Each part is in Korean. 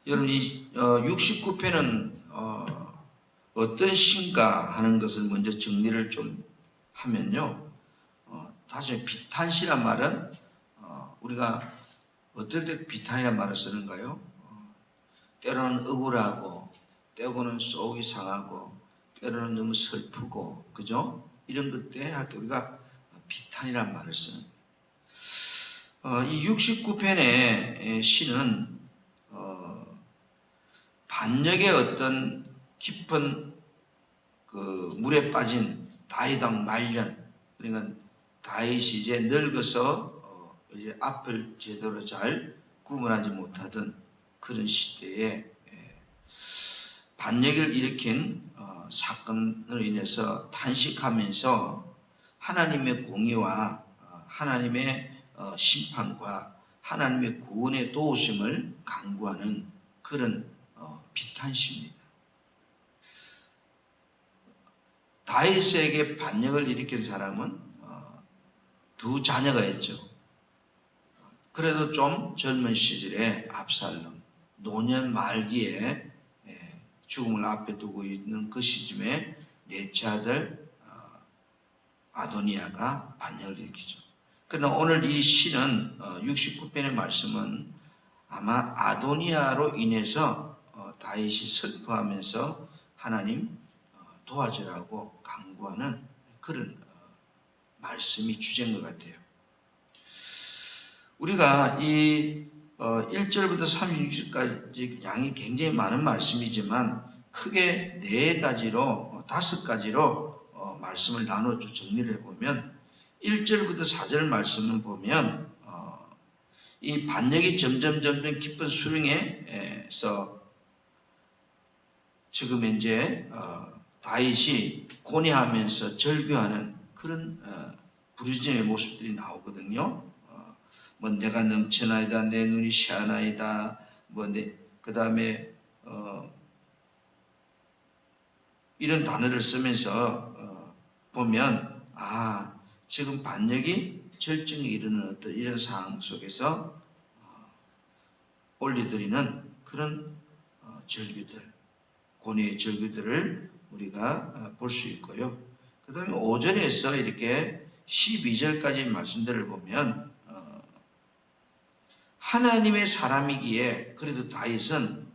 여러분 이 69편은 어떤 시인가 하는 것을 먼저 정리를 좀 하면요. 다시 비탄시란 말은 우리가 어떨 때 비탄이란 말을 쓰는가요? 때로는 억울하고 때로는 속이 상하고 때로는 너무 슬프고 그죠? 이런 것 때 할 때 우리가 비탄이란 말을 쓰는 거예요. 이 69편의 시는 반역의 어떤 깊은 그 물에 빠진 다윗왕 말년, 그러니까 다윗이 이제 늙어서 이제 앞을 제대로 잘 구분하지 못하던 그런 시대에 반역을 일으킨 사건으로 인해서 탄식하면서 하나님의 공의와 하나님의 심판과 하나님의 구원의 도우심을 간구하는 그런 비탄시입니다. 다윗에게 반역을 일으킨 사람은 두 자녀가 있죠. 그래도 좀 젊은 시절에 압살롬, 노년 말기에 죽음을 앞에 두고 있는 그 시점에 넷째 아들 아도니아가 반역을 일으키죠. 그러나 오늘 이 시는 69편의 말씀은 아마 아도니아로 인해서 다윗이 슬퍼하면서 하나님 도와주라고 간구하는 그런 말씀이 주제인 것 같아요. 우리가 이 1절부터 36절까지 양이 굉장히 많은 말씀이지만 크게 4가지로 5가지로 말씀을 나눠 정리를 해보면 1절부터 4절 말씀을 보면 이 반역이 점점 깊은 수렁에서 지금 이제 다윗이 고뇌하면서 절규하는 그런 부르짖음의 모습들이 나오거든요. 뭐 내가 넘쳐나이다, 내 눈이 시하나이다, 그 다음에 이런 단어를 쓰면서 보면 지금 반역이 절정에 이르는 어떤 이런 상황 속에서 올려드리는 그런 절규들, 고뇌의 절규들을 우리가 볼 수 있고요. 그 다음에 5절에서 이렇게 12절까지 말씀들을 보면 하나님의 사람이기에 그래도 다윗은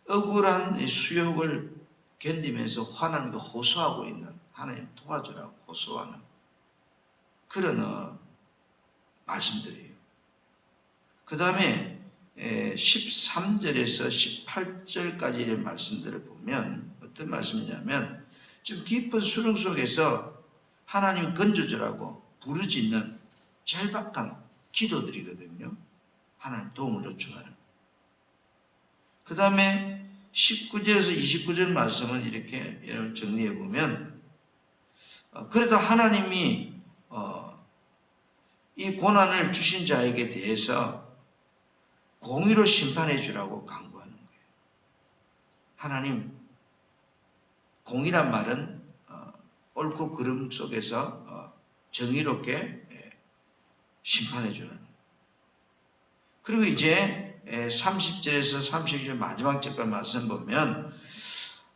억울한 수욕을 견디면서 하나님께 호소하고 있는, 하나님 도와주라고 호소하는 그런 말씀들이에요. 그 다음에 13절에서 18절까지 이런 말씀들을 보면 어떤 말씀이냐면 지금 깊은 수렁 속에서 하나님 건져주라고 부르짖는 절박한 기도들이거든요. 하나님 도움을 요청하는. 그 다음에 19절에서 29절 말씀은 이렇게 정리해 보면 그래도 하나님이 이 고난을 주신 자에게 대해서 공의로 심판해 주라고 간구하는 거예요. 하나님, 공의란 말은 옳고 그름 속에서 정의롭게 심판해 주는. 그리고 이제 30절에서 32절 마지막 절까지 말씀 보면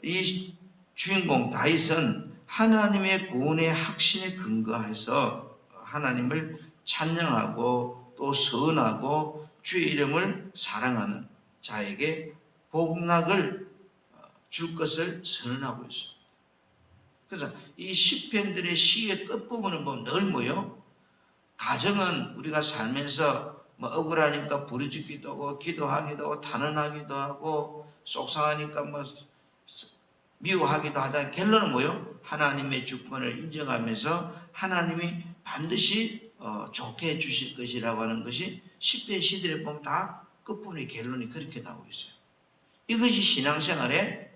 이 주인공 다윗은 하나님의 구원의 확신에 근거해서 하나님을 찬양하고 또 선하고 주의 이름을 사랑하는 자에게 복락을 줄 것을 선언하고 있습니다. 그래서 이 시편들의 시의 끝부분을 보면 늘 뭐요? 가정은 우리가 살면서 억울하니까 부르짖기도 하고 기도하기도 하고 탄원하기도 하고 속상하니까 미워하기도 하다 결론은 뭐요? 하나님의 주권을 인정하면서 하나님이 반드시 좋게 해주실 것이라고 하는 것이 시편 시들에 보면 다 끝부분의 결론이 그렇게 나오고 있어요. 이것이 신앙생활의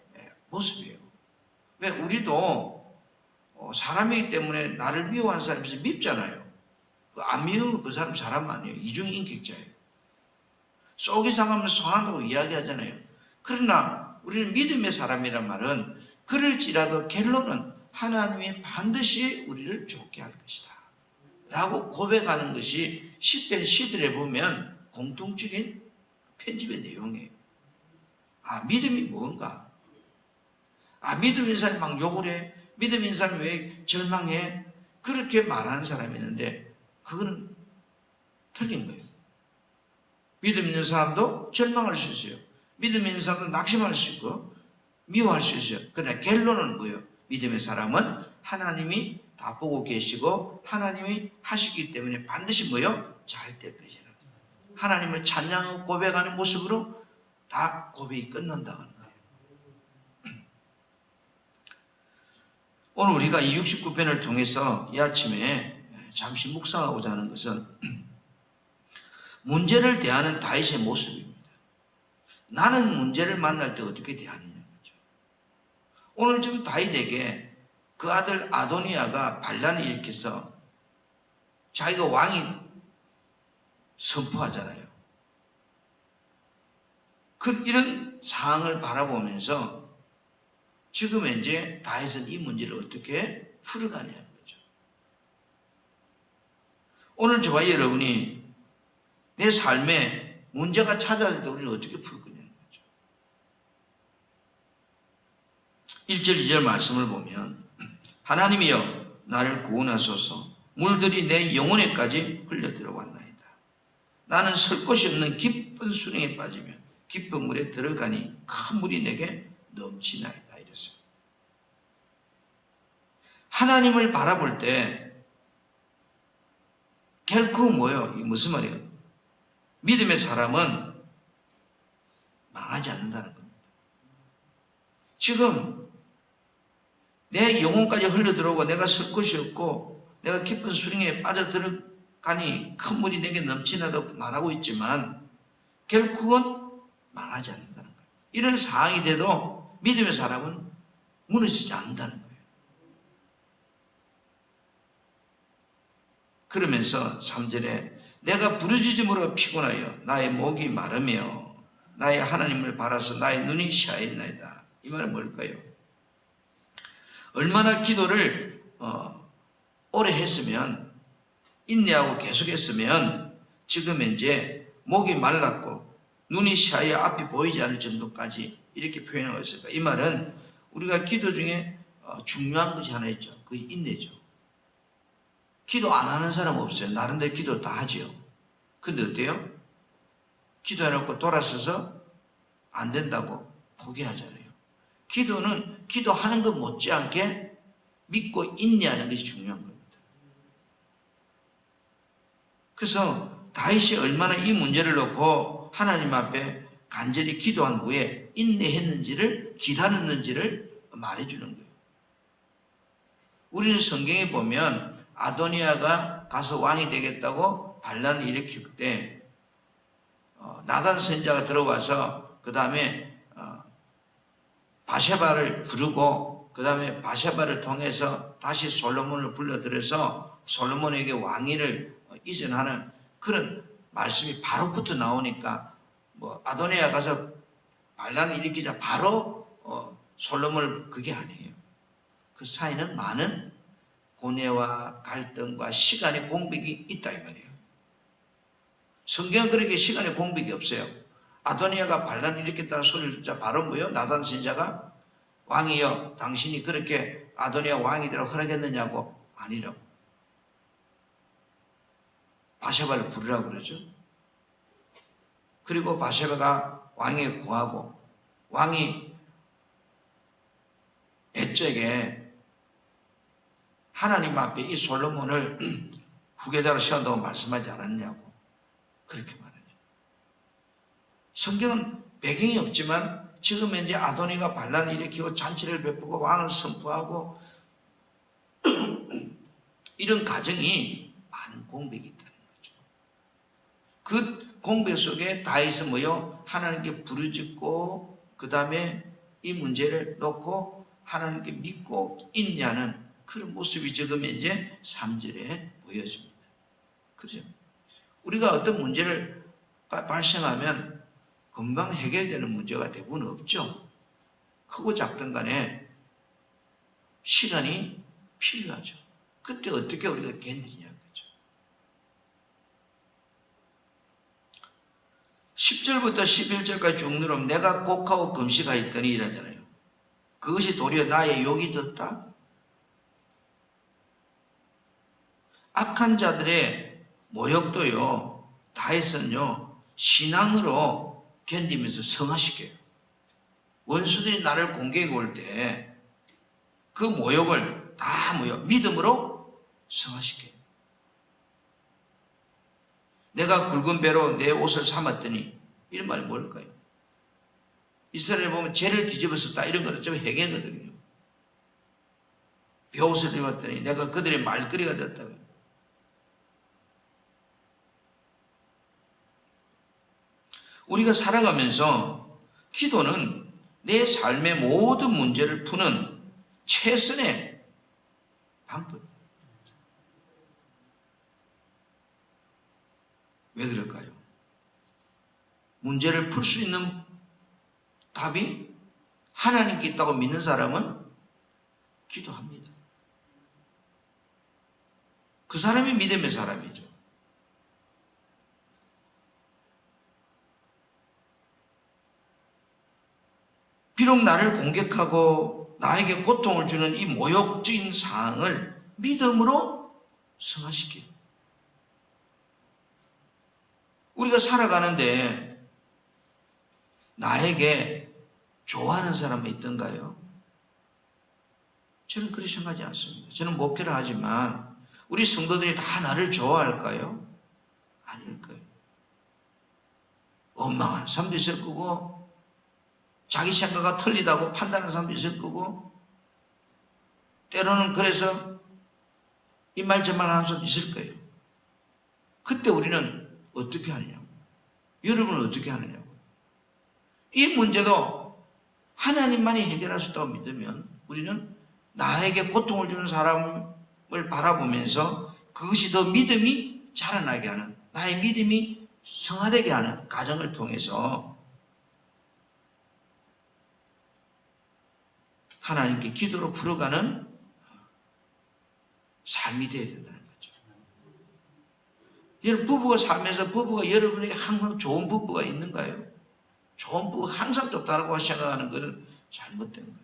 모습이에요. 왜? 우리도 사람이기 때문에 나를 미워하는 사람이 있으면 밉잖아요. 안 미우면 그 사람 아니에요. 이중인격자예요. 속이 상하면 상한다고 이야기하잖아요. 그러나 우리는 믿음의 사람이란 말은 그럴지라도 결론은 하나님이 반드시 우리를 좋게 할 것이다 라고 고백하는 것이 시편 시들에 보면 공통적인 편집의 내용이에요. 믿음이 뭔가? 믿음 있는 사람이 막 욕을 해? 믿음 있는 사람이 왜 절망해? 그렇게 말하는 사람이 있는데 그거는 틀린 거예요. 믿음 있는 사람도 절망할 수 있어요. 믿음 있는 사람도 낙심할 수 있고 미워할 수 있어요. 그러나 결론은 뭐예요? 믿음의 사람은 하나님이 다 보고 계시고 하나님이 하시기 때문에 반드시 뭐예요? 잘 될 것이라. 하나님을 찬양하고 고백하는 모습으로 다 고백이 끝난다는 거예요. 오늘 우리가 이 69편을 통해서 이 아침에 잠시 묵상하고자 하는 것은 문제를 대하는 다윗의 모습입니다. 나는 문제를 만날 때 어떻게 대하느냐 거죠. 오늘 지금 다윗에게 그 아들 아도니아가 반란을 일으켜서 자기가 왕이 선포하잖아요. 이런 상황을 바라보면서 지금 이제 다윗은 이 문제를 어떻게 풀어가냐는 거죠. 오늘 저와 여러분이 내 삶에 문제가 찾아올 때 우리는 어떻게 풀 거냐는 거죠. 1절 2절 말씀을 보면 하나님이여 나를 구원하소서. 물들이 내 영혼에까지 흘려들어왔나이다. 나는 설 곳이 없는 깊은 수렁에 빠지면 깊은 물에 들어가니 큰 물이 내게 넘치나이다. 이랬어요. 하나님을 바라볼 때 결코 뭐예요? 이게 무슨 말이에요? 믿음의 사람은 망하지 않는다는 겁니다. 지금 내 영혼까지 흘러들어오고 내가 설 곳이 없고 내가 깊은 수렁에 빠져들어가니 큰 물이 내게 넘치나다고 말하고 있지만 결국은 망하지 않는다는 거예요. 이런 상황이 돼도 믿음의 사람은 무너지지 않는다는 거예요. 그러면서 3절에 내가 부르짖음으로 피곤하여 나의 목이 마르며 나의 하나님을 바라서 나의 눈이 시야했나이다. 이 말은 뭘까요? 얼마나 기도를 오래 했으면 인내하고 계속했으면 지금 이제 목이 말랐고 눈이 시야에 앞이 보이지 않을 정도까지 이렇게 표현하고 있을까? 이 말은 우리가 기도 중에 중요한 것이 하나 있죠. 그게 인내죠. 기도 안 하는 사람 없어요. 나름대로 기도 다 하지요. 근데 어때요? 기도해놓고 돌아서서 안 된다고 포기하잖아요. 기도는 기도하는 것 못지않게 믿고 인내하는 것이 중요한 겁니다. 그래서 다윗이 얼마나 이 문제를 놓고 하나님 앞에 간절히 기도한 후에 인내했는지를 기다렸는지를 말해주는 거예요. 우리는 성경에 보면 아도니아가 가서 왕이 되겠다고 반란을 일으킬 때 나단 선지자가 들어와서 그 다음에 바세바를 부르고 그 다음에 바세바를 통해서 다시 솔로몬을 불러들여서 솔로몬에게 왕위를 이전하는 그런 말씀이 바로부터 나오니까 아도니아 가서 반란을 일으키자 바로 솔로몬을 그게 아니에요. 그 사이는 많은 고뇌와 갈등과 시간의 공백이 있다 이 말이에요. 성경은 그렇게 시간의 공백이 없어요. 아도니아가 반란을 일으켰다는 소리를 듣자 바로 뭐예요? 나단 선지자가 왕이여 당신이 그렇게 아도니아 왕이 되라고 허락했느냐고 아니라고 바세바를 부르라고 그러죠. 그리고 바세바가 왕에게 구하고 왕이 애적에 하나님 앞에 이 솔로몬을 후계자로 세운다고 말씀하지 않았냐고 그렇게 말하죠. 성경은 배경이 없지만 지금 이제 아도니가 반란을 일으키고 잔치를 베푸고 왕을 선포하고 이런 과정이 많은 공백이 있다는 거죠. 그 공백 속에 다윗은 뭐요? 하나님께 부르짖고 그 다음에 이 문제를 놓고 하나님께 믿고 인내하는 그런 모습이 지금 이제 3절에 보여집니다. 그죠? 우리가 어떤 문제를 발생하면 금방 해결되는 문제가 대부분 없죠. 크고 작든 간에 시간이 필요하죠. 그때 어떻게 우리가 견디냐는 거죠. 10절부터 11절까지 쭉 누르면 내가 곡하고 금식하였더니 이러잖아요. 그것이 도리어 나의 욕이 떴다. 악한 자들의 모욕도요, 다윗은요, 신앙으로 견디면서 성화시켜요. 원수들이 나를 공격해 올 때 그 모욕을 다 믿음으로 성화시켜요. 내가 굵은 배로 내 옷을 삼았더니 이런 말이 뭘까요? 이스라엘 보면 죄를 뒤집어쓰다 이런 것도 좀 해괴거든요. 벼옷을 입었더니 내가 그들의 말거리가 됐다며. 우리가 살아가면서 기도는 내 삶의 모든 문제를 푸는 최선의 방법. 왜 그럴까요? 문제를 풀 수 있는 답이 하나님께 있다고 믿는 사람은 기도합니다. 그 사람이 믿음의 사람이죠. 비록 나를 공격하고 나에게 고통을 주는 이 모욕적인 상황을 믿음으로 승화시켜요. 우리가 살아가는데 나에게 좋아하는 사람이 있던가요? 저는 그렇게 생각하지 않습니다. 저는 목회를 하지만 우리 성도들이 다 나를 좋아할까요? 아닐 거예요. 원망하는 사람도 있을 거고 자기 생각과 틀리다고 판단하는 사람도 있을 거고 때로는 그래서 이 말 저 말 하는 사람도 있을 거예요. 그때 우리는 어떻게 하느냐고. 여러분은 어떻게 하느냐고. 이 문제도 하나님만이 해결할 수 있다고 믿으면 우리는 나에게 고통을 주는 사람을 바라보면서 그것이 더 믿음이 자라나게 하는, 나의 믿음이 성화되게 하는 과정을 통해서 하나님께 기도로 풀어가는 삶이 되어야 된다는 거죠. 여러분, 부부가 살면서 부부가 여러분에게 항상 좋은 부부가 있는가요? 좋은 부부 항상 좋다고 생각하는 것은 잘못된 거예요.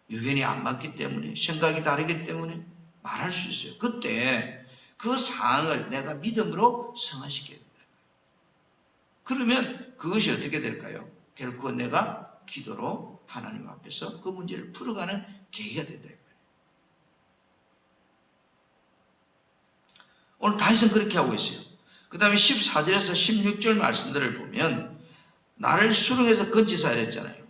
의견이 안 맞기 때문에, 생각이 다르기 때문에 말할 수 있어요. 그때 그 상황을 내가 믿음으로 성화시켜야 된다. 그러면 그것이 어떻게 될까요? 결코 내가 기도로 하나님 앞에서 그 문제를 풀어가는 계기가 된다. 오늘 다윗은 그렇게 하고 있어요. 그 다음에 14절에서 16절 말씀들을 보면 나를 수렁에서 건지사 이랬잖아요.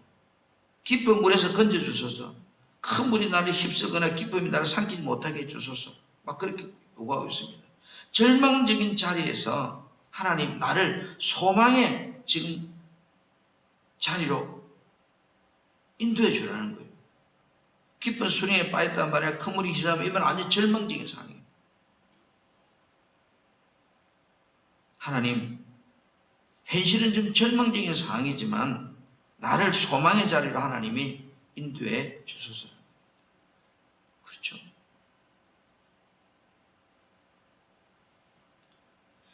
깊은 물에서 건져주소서. 큰 물이 나를 휩쓸거나 기쁨이 나를 삼키지 못하게 해주소서. 막 그렇게 요구하고 있습니다. 절망적인 자리에서 하나님 나를 소망의 지금 자리로 인도해 주라는 거예요. 깊은 수렁에 빠졌단 말이야. 큰 물이 휘날리면 이건 완전 절망적인 상황이에요. 하나님, 현실은 좀 절망적인 상황이지만 나를 소망의 자리로 하나님이 인도해 주소서. 그렇죠.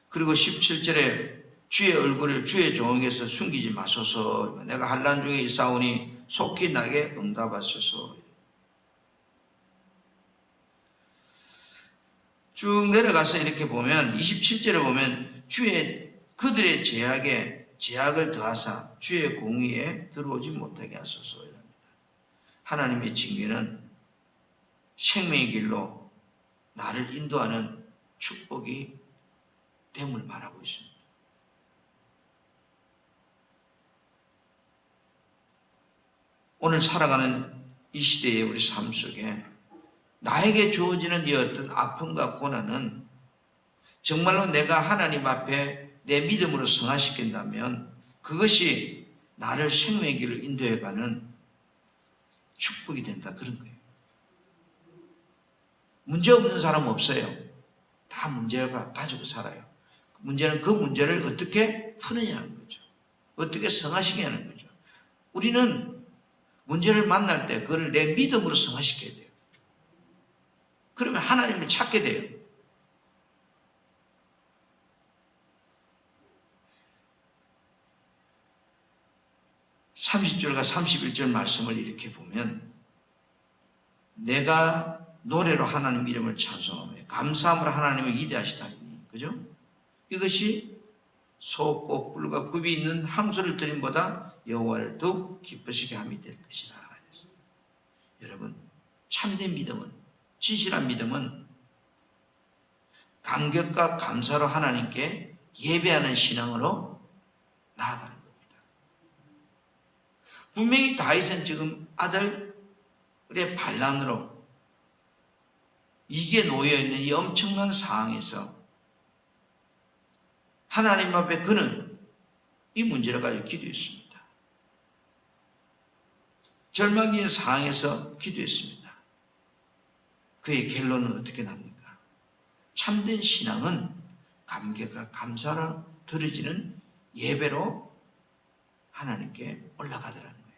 그리고 17절에 주의 얼굴을 주의 종에게서 숨기지 마소서. 내가 환난 중에 있사오니 속히 나에게 응답하소서. 쭉 내려가서 이렇게 보면 27절에 보면 그들의 제약을 더하사 주의 공의에 들어오지 못하게 하소서. 하나님의 징계는 생명의 길로 나를 인도하는 축복이 됨을 말하고 있습니다. 오늘 살아가는 이 시대의 우리 삶 속에 나에게 주어지는 이 어떤 아픔과 고난은 정말로 내가 하나님 앞에 내 믿음으로 승화시킨다면 그것이 나를 생명의 길을 인도해가는 축복이 된다. 그런 거예요. 문제 없는 사람 없어요. 다 문제가 가지고 살아요. 문제는 그 문제를 어떻게 푸느냐는 거죠. 어떻게 승화시키냐는 거죠. 우리는 문제를 만날 때 그걸 내 믿음으로 승화시켜야 돼요. 그러면 하나님을 찾게 돼요. 30절과 31절 말씀을 이렇게 보면 내가 노래로 하나님 이름을 찬송하며 감사함으로 하나님을 위대하시다니, 그죠? 이것이 소꽃 뿔과 굽이 있는 항소를 드림보다 여호와를 더욱 기쁘시게 함이 될 것이라. 여러분, 참된 믿음은, 진실한 믿음은 감격과 감사로 하나님께 예배하는 신앙으로 나아가는 겁니다. 분명히 다윗은 지금 아들의 반란으로 이게 놓여있는 이 엄청난 상황에서 하나님 앞에 그는 이 문제를 가지고 기도했습니다. 절망적인 상황에서 기도했습니다. 그의 결론은 어떻게 납니까? 참된 신앙은 감격과 감사로 드려지는 예배로 하나님께 올라가더라는 거예요.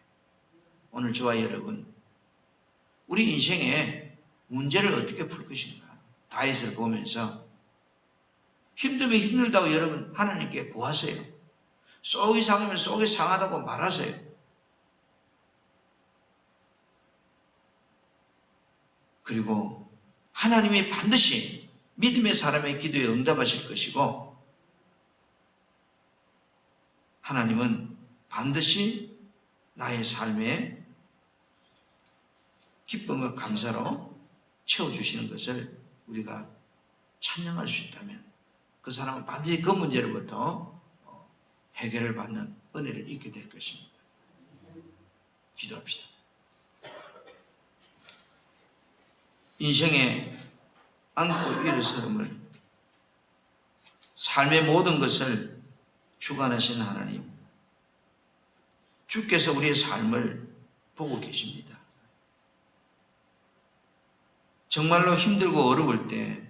오늘 저와 여러분, 우리 인생에 문제를 어떻게 풀 것인가? 다윗을 보면서 힘들면 힘들다고 여러분 하나님께 구하세요. 속이 상하면 속이 상하다고 말하세요. 그리고 하나님이 반드시 믿음의 사람의 기도에 응답하실 것이고 하나님은 반드시 나의 삶에 기쁨과 감사로 채워주시는 것을 우리가 찬양할 수 있다면 그 사람은 반드시 그 문제로부터 해결을 받는 은혜를 잊게 될 것입니다. 기도합시다. 인생에 안고 일어서름을 삶의 모든 것을 주관하시는 하나님, 주께서 우리의 삶을 보고 계십니다. 정말로 힘들고 어려울 때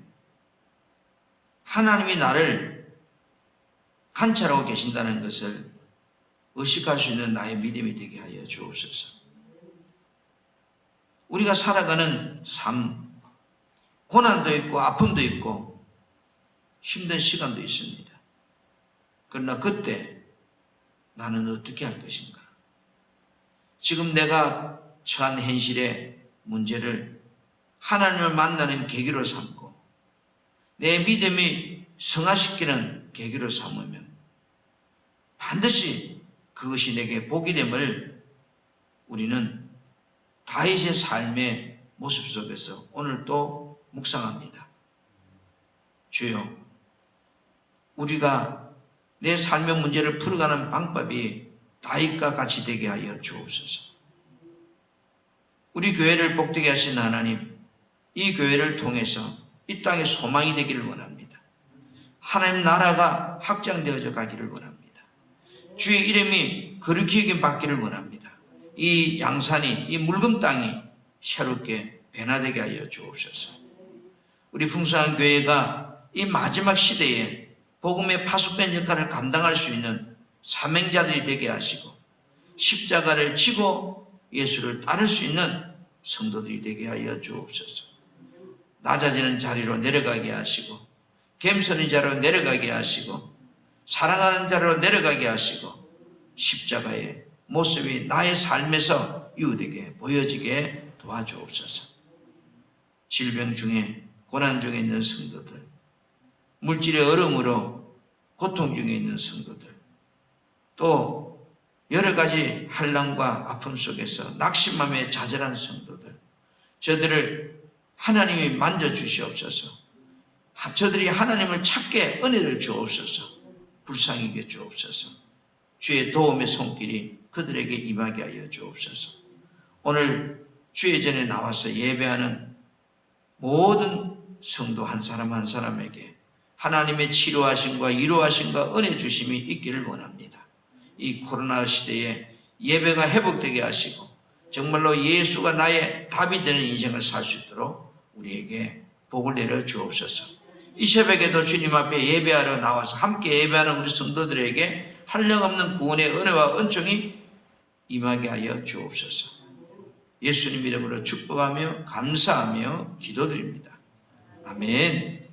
하나님이 나를 관찰하고 계신다는 것을 의식할 수 있는 나의 믿음이 되게 하여 주옵소서. 우리가 살아가는 삶, 고난도 있고 아픔도 있고 힘든 시간도 있습니다. 그러나 그때 나는 어떻게 할 것인가? 지금 내가 처한 현실의 문제를 하나님을 만나는 계기로 삼고 내 믿음이 성화시키는 계기로 삼으면 반드시 그것이 내게 복이 됨을 우리는 다윗의 삶의 모습 속에서 오늘 또 묵상합니다. 주여, 우리가 내 삶의 문제를 풀어가는 방법이 다윗과 같이 되게 하여 주옵소서. 우리 교회를 복되게 하신 하나님, 이 교회를 통해서 이 땅에 소망이 되기를 원합니다. 하나님 나라가 확장되어져 가기를 원합니다. 주의 이름이 거룩히 여김 받기를 원합니다. 이 양산이, 이 묽은 땅이 새롭게 변화되게 하여 주옵소서. 우리 풍성한 교회가 이 마지막 시대에 복음의 파수꾼 역할을 감당할 수 있는 사명자들이 되게 하시고 십자가를 지고 예수를 따를 수 있는 성도들이 되게 하여 주옵소서. 낮아지는 자리로 내려가게 하시고 겸손한 자리로 내려가게 하시고 사랑하는 자리로 내려가게 하시고 십자가의 모습이 나의 삶에서 유대게 보여지게 도와주옵소서. 질병 중에 고난 중에 있는 성도들, 물질의 어려움으로 고통 중에 있는 성도들, 또 여러 가지 환난과 아픔 속에서 낙심함에 좌절한 성도들, 저들을 하나님이 만져주시옵소서. 저들이 하나님을 찾게 은혜를 주옵소서. 불쌍히 여겨 주옵소서. 주의 도움의 손길이 그들에게 임하게 하여 주옵소서. 오늘 주의 전에 나와서 예배하는 모든 성도 한 사람 한 사람에게 하나님의 치료하심과 위로하심과 은혜 주심이 있기를 원합니다. 이 코로나 시대에 예배가 회복되게 하시고 정말로 예수가 나의 답이 되는 인생을 살 수 있도록 우리에게 복을 내려 주옵소서. 이 새벽에도 주님 앞에 예배하러 나와서 함께 예배하는 우리 성도들에게 한량없는 구원의 은혜와 은총이 임하게 하여 주옵소서. 예수님 이름으로 축복하며 감사하며 기도드립니다. 아멘.